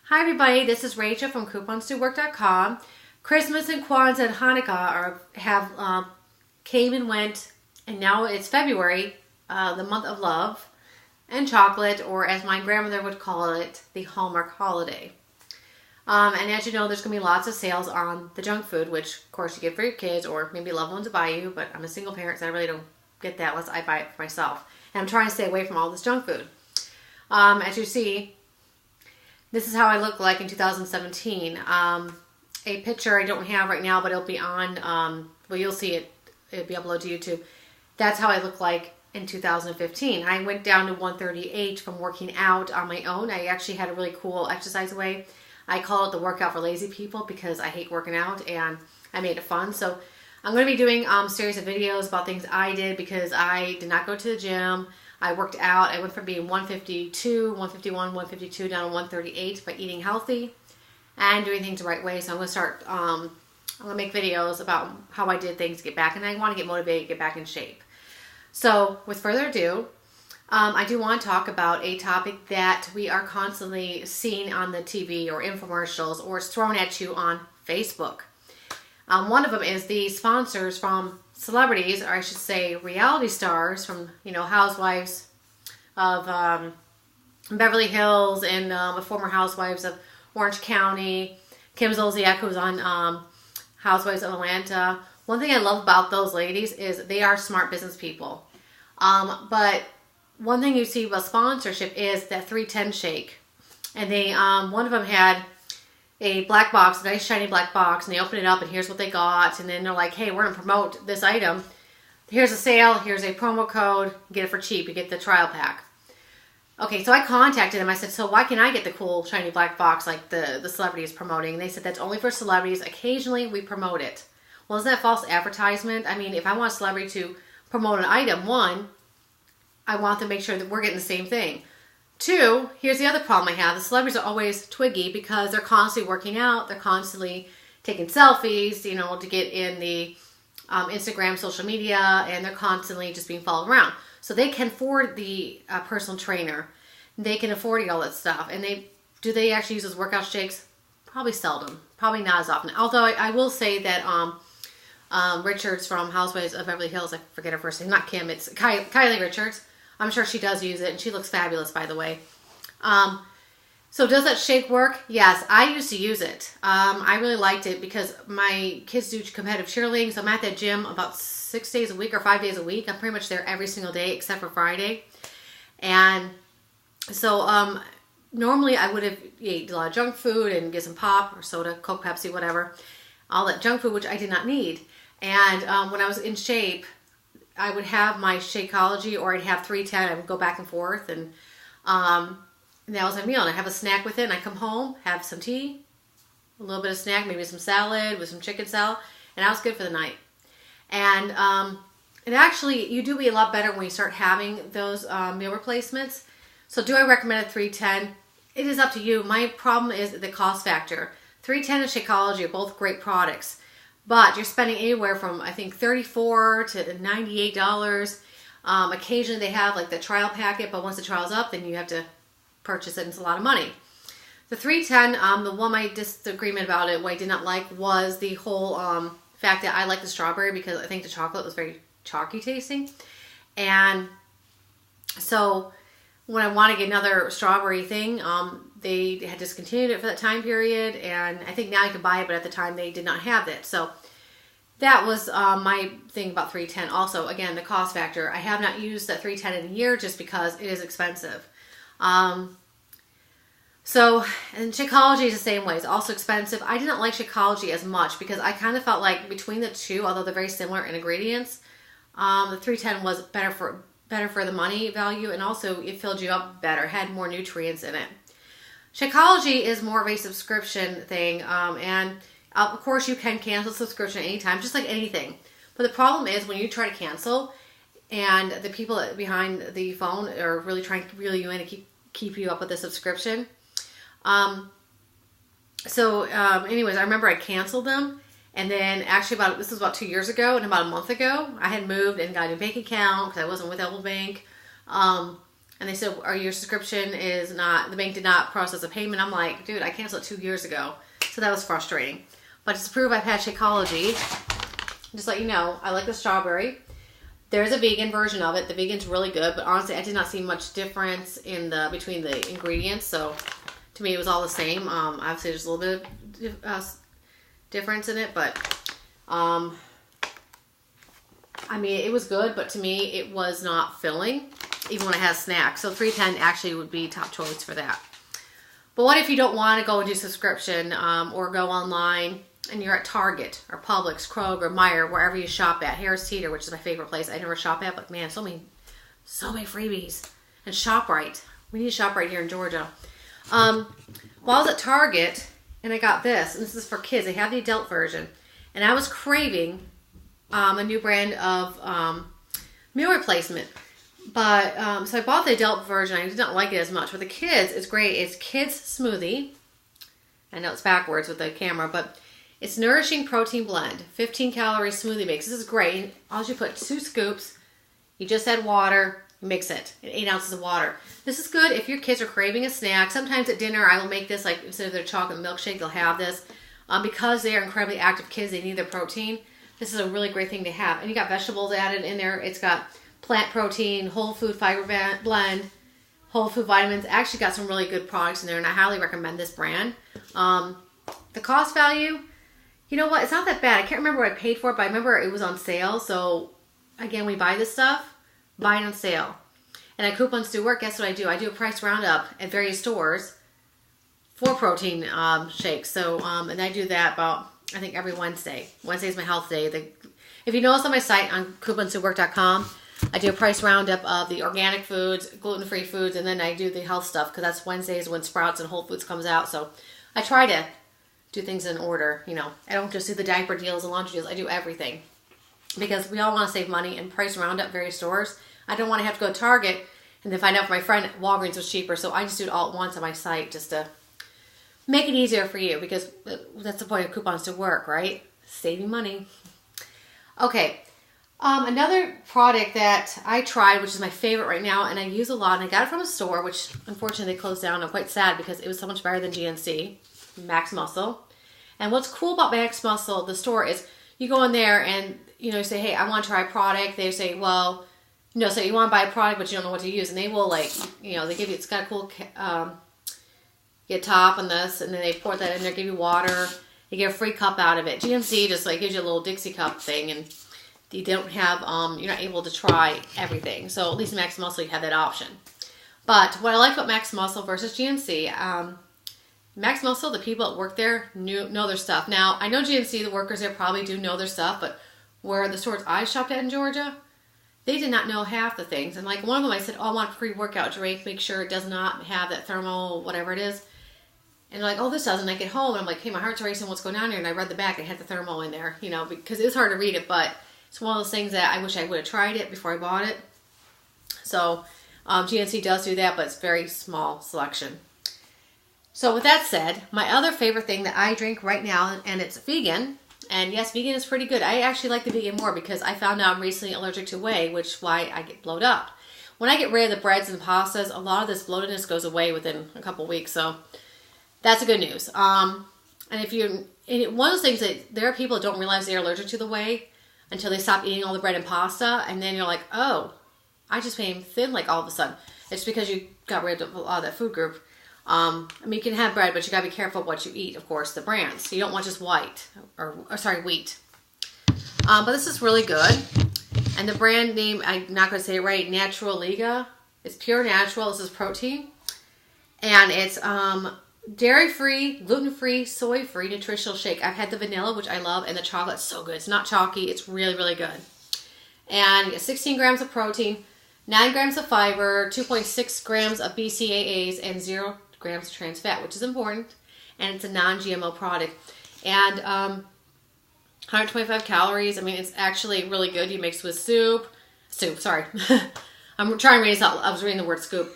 Hi everybody, this is Rachel from CouponsDoWork.com. Christmas and Kwanzaa and Hanukkah have came and went, and now it's February, the month of love and chocolate, or as my grandmother would call it, the Hallmark holiday. And as you know, there's going to be lots of sales on the junk food, which of course you get for your kids or maybe loved ones to buy you, but I'm a single parent, so I really don't get that unless I buy it for myself. And I'm trying to stay away from all this junk food. As you see, this is how I look like in 2017. A picture I don't have right now, but it'll be on, well, you'll see it. It'll be uploaded to YouTube. That's how I look like in 2015. I went down to 138 from working out on my own. I actually had a really cool exercise way. I call it the workout for lazy people because I hate working out, and I made it fun. So I'm going to be doing a series of videos about things I did because I did not go to the gym. I worked out. I went from being 152, 151, 152 down to 138 by eating healthy and doing things the right way. So I'm going to start, I'm going to make videos about how I did things to get back, and I want to get motivated, get back in shape. So with further ado, I do want to talk about a topic that we are constantly seeing on the TV or infomercials, or it's thrown at you on Facebook. One of them is the sponsors from celebrities, or I should say reality stars from, housewives of Beverly Hills and the former housewives of Orange County, Kim Zolciak, who's on Housewives of Atlanta. One thing I love about those ladies is they are smart business people. But one thing you see about sponsorship is that 310 shake. And they, one of them had a black box, a nice shiny black box, and they open it up and here's what they got. And then they're like, hey, we're going to promote this item. Here's a sale. Here's a promo code. Get it for cheap. You get the trial pack. Okay, so I contacted them. I said, so why can't I get the cool shiny black box like the celebrity is promoting? And they said, that's only for celebrities. Occasionally we promote it. Well, isn't that false advertisement? I mean, if I want a celebrity to promote an item, one, I want to make sure that we're getting the same thing. Two, here's the other problem I have. The celebrities are always twiggy because they're constantly working out. They're constantly taking selfies, to get in the Instagram, social media, and they're constantly just being followed around. So they can afford the personal trainer. They can afford all that stuff. And do they actually use those workout shakes? Probably seldom. Probably not as often. Although I will say that Richards from Housewives of Beverly Hills, I forget her first name, not Kim, it's Kylie Richards. I'm sure she does use it, and she looks fabulous, by the way. So does that shake work? Yes, I used to use it. I really liked it because my kids do competitive cheerleading, so I'm at that gym about 6 days a week or 5 days a week. I'm pretty much there every single day except for Friday. And so normally I would have ate a lot of junk food and get some pop or soda, Coke, Pepsi, whatever. All that junk food, which I did not need. And when I was in shape, I would have my Shakeology, or I'd have 310. I would go back and forth, and that was my meal. And I have a snack with it, and I come home, have some tea, a little bit of snack, maybe some salad with some chicken salad, and I was good for the night. And actually, you do eat a lot better when you start having those meal replacements. So do I recommend a 310? It is up to you. My problem is the cost factor. 310 and Shakeology are both great products. But you're spending anywhere from, I think, $34 to $98. Occasionally they have like the trial packet, but once the trial's up, then you have to purchase it, and it's a lot of money. The 310, the one my disagreement about it, what I did not like, was the whole fact that I like the strawberry because I think the chocolate was very chalky tasting. And so when I want to get another strawberry thing, they had discontinued it for that time period, and I think now you can buy it, but at the time they did not have it. So that was my thing about 310. Also, again, the cost factor. I have not used that 310 in a year just because it is expensive. So, and Shakeology is the same way. It's also expensive. I didn't like Shakeology as much because I kind of felt like between the two, although they're very similar in ingredients, the 310 was better for the money value, and also it filled you up better, had more nutrients in it. Shakeology is more of a subscription thing, and of course you can cancel subscription anytime, just like anything. But the problem is when you try to cancel, and the people behind the phone are really trying to reel you in to keep you up with the subscription. Anyways, I remember I canceled them, and then actually this was about 2 years ago, and about a month ago, I had moved and got a new bank account because I wasn't with Apple Bank. And they said, your subscription is not, the bank did not process a payment. I'm like, dude, I canceled it 2 years ago. So that was frustrating. But to prove I've had Shakeology, just let you know, I like the strawberry. There's a vegan version of it. The vegan's really good, but honestly, I did not see much difference in between the ingredients. So to me, it was all the same. Obviously, there's a little bit of difference in it, but I mean, it was good, but to me, it was not filling, even when I had snacks. So $3.10 actually would be top choice for that. But what if you don't want to go and do subscription or go online and you're at Target or Publix, Kroger, Meijer, wherever you shop at, Harris Teeter, which is my favorite place I never shop at, but man, so many freebies. And ShopRite. We need a ShopRite here in Georgia. Well, I was at Target and I got this, and this is for kids. They have the adult version. And I was craving a new brand of meal replacement. But, so I bought the adult version. I did not like it as much. For the kids, it's great. It's Kids Smoothie. I know it's backwards with the camera, but it's Nourishing Protein Blend. 15 calorie smoothie mix. This is great. All you put 2 scoops. You just add water. Mix it. 8 ounces of water. This is good if your kids are craving a snack. Sometimes at dinner, I will make this, like, instead of their chocolate milkshake, they'll have this. Because they are incredibly active kids, they need their protein. This is a really great thing to have. And you got vegetables added in there. It's got plant protein, whole food fiber blend, whole food vitamins. Actually got some really good products in there, and I highly recommend this brand. The cost value, you know what? It's not that bad. I can't remember what I paid for it, but I remember it was on sale. So, again, we buy this stuff, buy it on sale. And at Coupons Do Work, guess what I do? I do a price roundup at various stores for protein shakes. So, and I do that about, I think, every Wednesday. Wednesday is my health day. If you notice on my site on couponsdowork.com, I do a price roundup of the organic foods, gluten-free foods, and then I do the health stuff because that's Wednesdays when Sprouts and Whole Foods comes out. So I try to do things in order, you know. I don't just do the diaper deals and laundry deals. I do everything because we all want to save money and price roundup various stores. I don't want to have to go to Target and then find out from my friend Walgreens was cheaper. So I just do it all at once on my site just to make it easier for you because that's the point of Coupons Do Work, right? Saving money. Okay. Another product that I tried, which is my favorite right now, and I use a lot, and I got it from a store, which unfortunately they closed down. I'm quite sad because it was so much better than GNC, Max Muscle. And what's cool about Max Muscle, the store, is you go in there and, you know, you say, hey, I want to try a product. They say, well, you know, so you want to buy a product, but you don't know what to use. And they will, like, you know, they give you, it's got a cool top on this, and then they pour that in there, give you water. You get a free cup out of it. GNC just, like, gives you a little Dixie cup thing, and you don't have, you're not able to try everything. So at least Max Muscle, you have that option. But what I like about Max Muscle versus GNC, Max Muscle, the people that work there know their stuff. Now, I know GNC, the workers there probably do know their stuff, but where the stores I shopped at in Georgia, they did not know half the things. And like one of them, I said, oh, I want a pre-workout drink. Make sure it does not have that thermal, whatever it is. And they're like, oh, this doesn't. I get home, and I'm like, hey, my heart's racing. What's going on here? And I read the back. It had the thermal in there, you know, because it was hard to read it, but it's one of those things that I wish I would have tried it before I bought it. So GNC does do that, but it's very small selection. So with that said, my other favorite thing that I drink right now, and it's vegan, and yes, vegan is pretty good. I actually like the vegan more because I found out I'm recently allergic to whey, which is why I get bloated up. When I get rid of the breads and pastas, a lot of this bloatedness goes away within a couple weeks, so that's the good news. And if you're, and one of those things that there are people that don't realize they're allergic to the whey until they stop eating all the bread and pasta, and then you're like, oh, I just became thin like all of a sudden. It's because you got rid of a lot of that food group. I mean, you can have bread, but you gotta be careful what you eat, of course, the brands. You don't want just wheat. But this is really good. And the brand name, I'm not gonna say it right, Natural Liga. It's pure natural, this is protein. And it's dairy-free, gluten-free, soy-free nutritional shake. I've had the vanilla, which I love, and the chocolate's so good. It's not chalky, it's really, really good. And you get 16 grams of protein, 9 grams of fiber, 2.6 grams of BCAAs, and 0 grams of trans fat, which is important. And it's a non-GMO product. And 125 calories. I mean, it's actually really good. You mix with soup, sorry. I'm trying to read this out. I was reading the word scoop.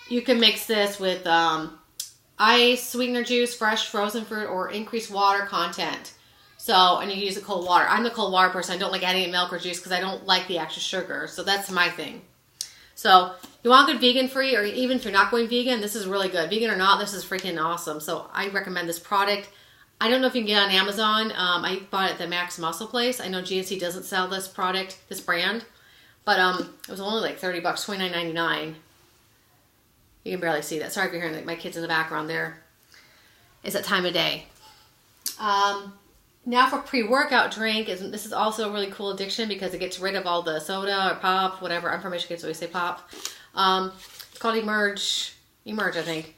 You can mix this with ice, sweetener juice, fresh frozen fruit, or increased water content. So, and you use the cold water. I'm the cold water person. I don't like adding in milk or juice because I don't like the extra sugar. So that's my thing. So you want good vegan free, or even if you're not going vegan, this is really good. Vegan or not, this is freaking awesome. So I recommend this product. I don't know if you can get it on Amazon. I bought it at the Max Muscle place. I know GNC doesn't sell this product, this brand, but it was only like $30, $29.99. You can barely see that. Sorry if you're hearing my kids in the background there. It's that time of day. Now for pre-workout drink, this is also a really cool addiction because it gets rid of all the soda or pop, whatever. I'm from Michigan, so we say pop. It's called Emerge, I think.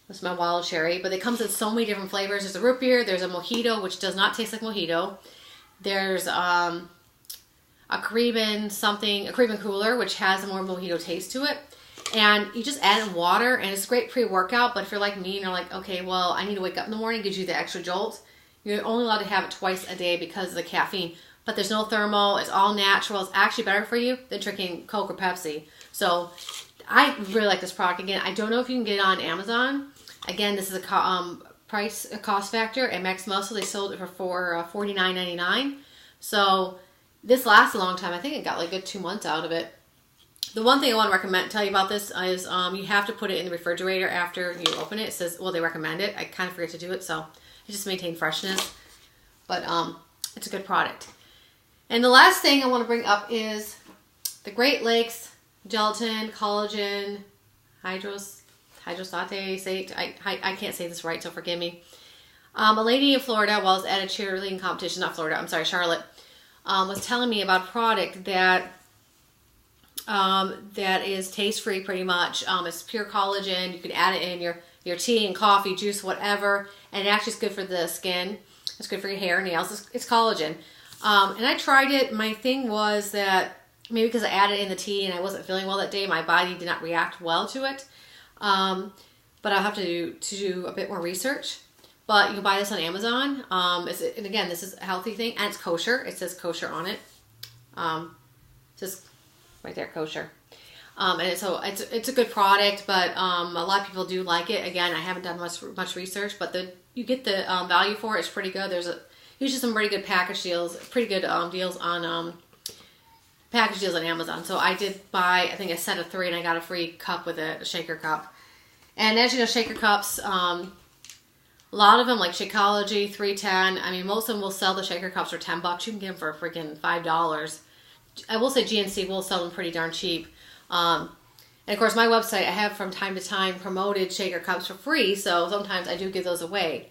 That's my wild cherry, but it comes in so many different flavors. There's a root beer, there's a mojito, which does not taste like mojito. There's a Caribbean cooler, which has a more mojito taste to it. And you just add in water, and it's great pre-workout, but if you're like me and you're like, okay, well, I need to wake up in the morning, gives you the extra jolt. You're only allowed to have it twice a day because of the caffeine. But there's no thermal. It's all natural. It's actually better for you than drinking Coke or Pepsi. So I really like this product. Again, I don't know if you can get it on Amazon. Again, this is a cost factor. At Max Muscle, they sold it for $49.99. So this lasts a long time. I think it got like a good 2 months out of it. The one thing I want to tell you about this is you have to put it in the refrigerator after you open it. It says, well, they recommend it. I kind of forget to do it, so it just maintains freshness. But it's a good product. And the last thing I want to bring up is the Great Lakes Gelatin Collagen Hydrosate. I can't say this right, so forgive me. A lady in Florida, while I was at a cheerleading competition, Charlotte, was telling me about a product that is taste-free pretty much. It's pure collagen. You can add it in your tea and coffee, juice, whatever. And it actually is good for the skin. It's good for your hair, nails. It's collagen. And I tried it. My thing was that maybe because I added it in the tea and I wasn't feeling well that day, my body did not react well to it. But I'll have to do a bit more research. But you can buy this on Amazon. And again, this is a healthy thing. And it's kosher. It says kosher on it. It says right there, kosher. And so it's a good product, but a lot of people do like it. Again, I haven't done much research, but you get the value for it. It's pretty good. There's usually some pretty good package deals, pretty good deals on package deals on Amazon. So I did buy, I think, a set of 3, and I got a free cup with it, a shaker cup. And as you know, shaker cups, a lot of them, like Shakeology, 310. I mean, most of them will sell the shaker cups for $10. You can get them for freaking $5. I will say GNC will sell them pretty darn cheap. And of course, my website, I have from time to time promoted shaker cups for free, so sometimes I do give those away.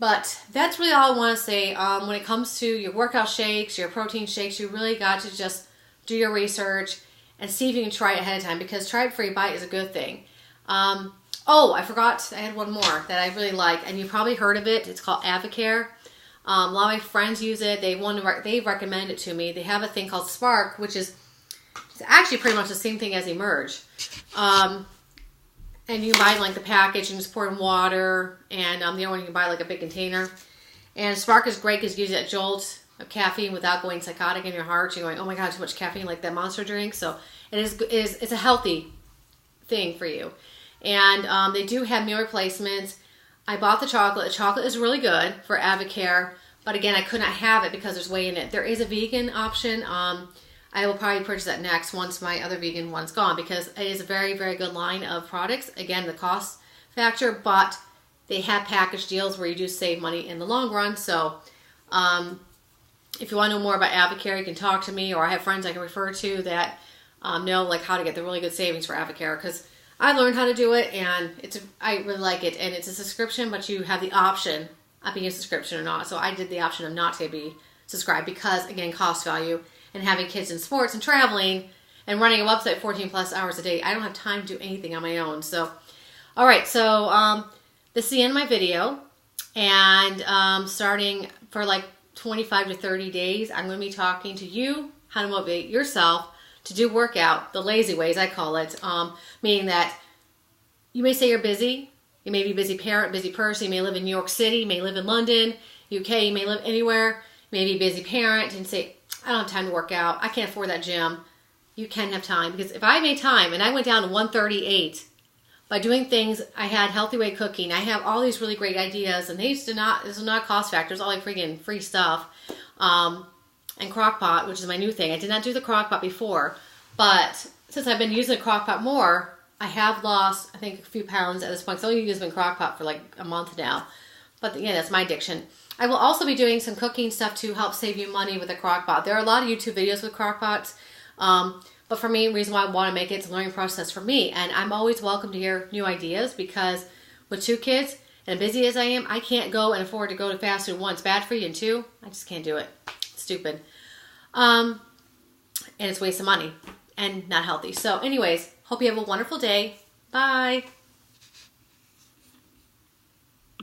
But that's really all I want to say. When it comes to your workout shakes, your protein shakes, you really got to just do your research and see if you can try it ahead of time, because try it before you buy it is a good thing. Oh, I forgot, I had one more that I really like, and you probably heard of it. It's called Avocare. A lot of my friends use it. They recommend it to me. They have a thing called Spark, which is actually pretty much the same thing as Emerge. And you buy like the package and just pour in water. And the other one you can buy like a big container. And Spark is great because it gives you that jolt of caffeine without going psychotic in your heart. You're going, oh my god, too much caffeine, like that Monster drink. So it's a healthy thing for you. And they do have meal replacements. I bought the chocolate. The chocolate is really good for Avocare, but again, I could not have it because there's whey in it. There is a vegan option. I will probably purchase that next once my other vegan one's gone, because it is a very, very good line of products. Again, the cost factor, but they have package deals where you do save money in the long run. So if you want to know more about Avocare, you can talk to me, or I have friends I can refer to that know like how to get the really good savings for Avocare, because I learned how to do it, and I really like it. And it's a subscription, but you have the option of being a subscription or not. So I did the option of not to be subscribed because, again, cost value and having kids in sports and traveling and running a website 14 plus hours a day. I don't have time to do anything on my own. So, all right. So this is the end of my video. And starting for like 25 to 30 days, I'm going to be talking to you how to motivate yourself to do workout, the lazy ways, I call it, meaning that you may say you're busy. You may be a busy parent, busy person. You may live in New York City. You may live in London, UK. You may live anywhere. You may be a busy parent and say, I don't have time to work out. I can't afford that gym. You can have time, because if I made time and I went down to 138 by doing things, I had healthy way cooking. I have all these really great ideas, and this is not a cost factor. It's all like freaking free stuff. And Crock-Pot, which is my new thing. I did not do the Crock-Pot before. But since I've been using the crock pot more, I have lost, I think, a few pounds at this point. Because I only use my crock pot for like a month now. But again, that's my addiction. I will also be doing some cooking stuff to help save you money with a crock pot. There are a lot of YouTube videos with crock pots. But for me, the reason why I want to make it's a learning process for me. And I'm always welcome to hear new ideas because with 2 kids and busy as I am, I can't go and afford to go to fast food. 1, it's bad for you, and 2, I just can't do it. It's stupid. And it's a waste of money and not healthy. So anyways, hope you have a wonderful day. Bye.